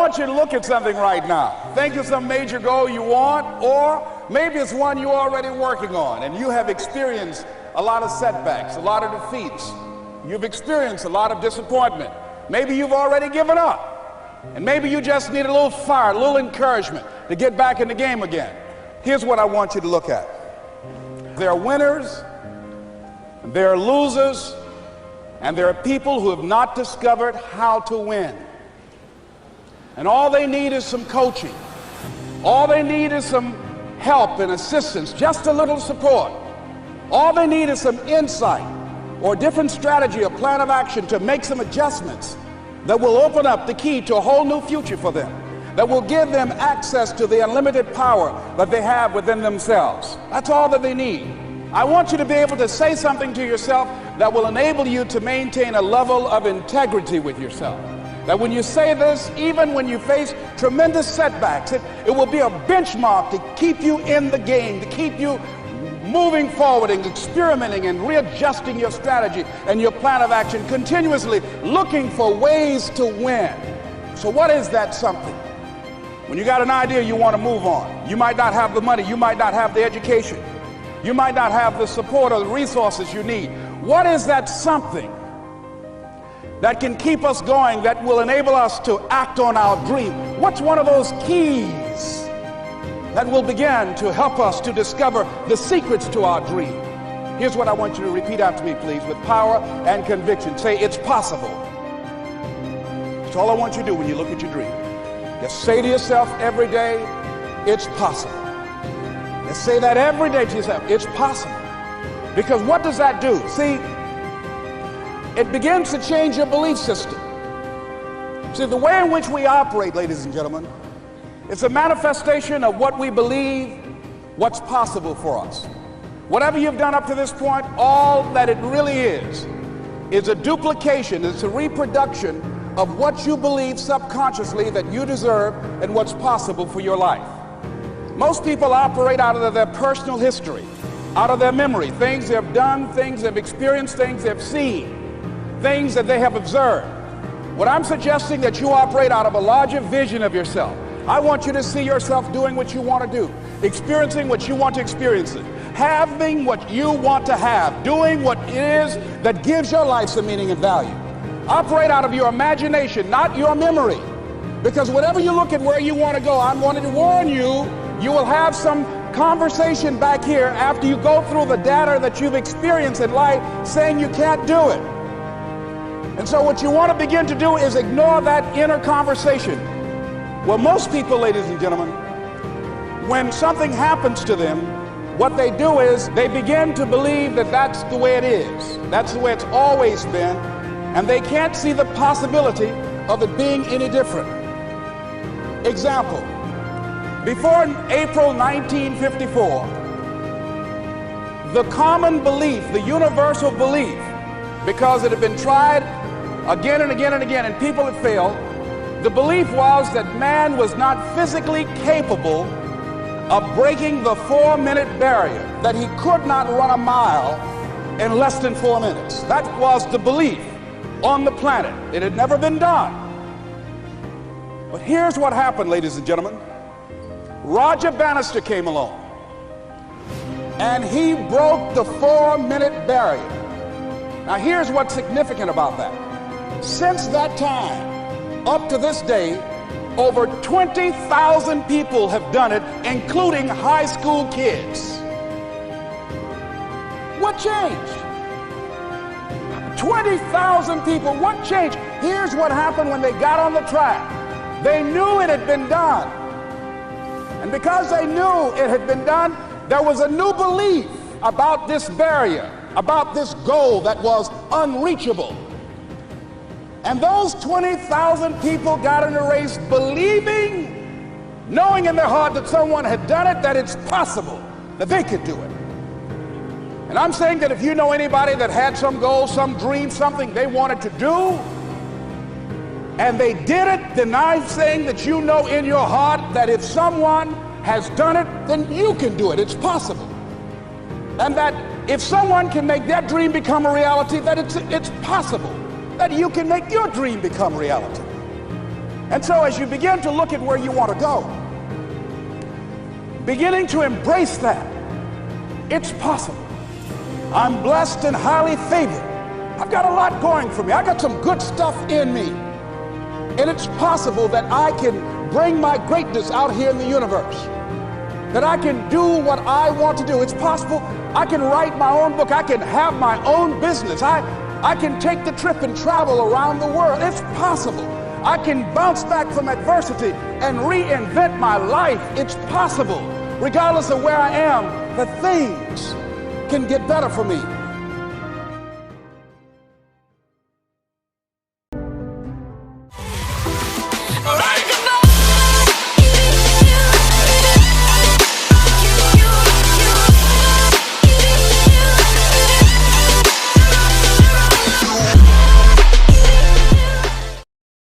want you to look at something right now. Think of some major goal you want, or maybe it's one you're already working on and you have experienced a lot of setbacks, a lot of defeats. You've experienced a lot of disappointment. Maybe you've already given up, and maybe you just need a little fire, a little encouragement to get back in the game again. Here's what I want you to look at. There are winners, and there are losers, and there are people who have not discovered how to win. And all they need is some coaching. All they need is some help and assistance, just a little support. All they need is some insight or a different strategy, a plan of action to make some adjustments that will open up the key to a whole new future for them, that will give them access to the unlimited power that they have within themselves. That's all that they need. I want you to be able to say something to yourself that will enable you to maintain a level of integrity with yourself. That when you say this, even when you face tremendous setbacks, it will be a benchmark to keep you in the game, to keep you moving forward and experimenting and readjusting your strategy and your plan of action, continuously looking for ways to win. So what is that something? When you got an idea you want to move on, you might not have the money, you might not have the education, you might not have the support or the resources you need. What is that something that can keep us going, that will enable us to act on our dream? What's one of those keys that will begin to help us to discover the secrets to our dream? Here's what I want you to repeat after me, please, with power and conviction. Say, it's possible. That's all I want you to do when you look at your dream. Just say to yourself every day, it's possible. Just say that every day to yourself, it's possible. Because what does that do? See, it begins to change your belief system. See, the way in which we operate, ladies and gentlemen, it's a manifestation of what we believe, what's possible for us. Whatever you've done up to this point, all that it really is a duplication, it's a reproduction of what you believe subconsciously that you deserve and what's possible for your life. Most people operate out of their personal history, out of their memory, things they have done, things they've experienced, things they've seen, things that they have observed. What I'm suggesting that you operate out of a larger vision of yourself. I want you to see yourself doing what you want to do, experiencing what you want to experience, having what you want to have, doing what it is that gives your life some meaning and value. Operate out of your imagination, not your memory. Because whatever you look at where you want to go, I'm wanting to warn you, you will have some conversation back here after you go through the data that you've experienced in life saying you can't do it. And so what you want to begin to do is ignore that inner conversation. Well, most people, ladies and gentlemen, when something happens to them, what they do is they begin to believe that that's the way it is. That's the way it's always been. And they can't see the possibility of it being any different. Example, before April 1954, the common belief, the universal belief, because it had been tried again and again and again and people had failed, the belief was that man was not physically capable of breaking the 4-minute barrier, that he could not run a mile in less than 4 minutes. That was the belief on the planet. It had never been done. But here's what happened, ladies and gentlemen. Roger Bannister came along, and he broke the 4-minute barrier. Now here's what's significant about that. Since that time, up to this day, over 20,000 people have done it, including high school kids. What changed? 20,000 people, what changed? Here's what happened when they got on the track. They knew it had been done. And because they knew it had been done, there was a new belief about this barrier, about this goal that was unreachable. And those 20,000 people got in a race believing, knowing in their heart that someone had done it, that it's possible, that they could do it. And I'm saying that if you know anybody that had some goal, some dream, something they wanted to do, and they did it, then I'm saying that you know in your heart that if someone has done it, then you can do it. It's possible. And that if someone can make their dream become a reality, that it's possible that you can make your dream become reality. And so as you begin to look at where you want to go, beginning to embrace that, it's possible. I'm blessed and highly favored. I've got a lot going for me. I got some good stuff in me. And it's possible that I can bring my greatness out here in the universe, that I can do what I want to do. It's possible I can write my own book. I can have my own business. I can take the trip and travel around the world. It's possible. I can bounce back from adversity and reinvent my life. It's possible. Regardless of where I am, the things can get better for me.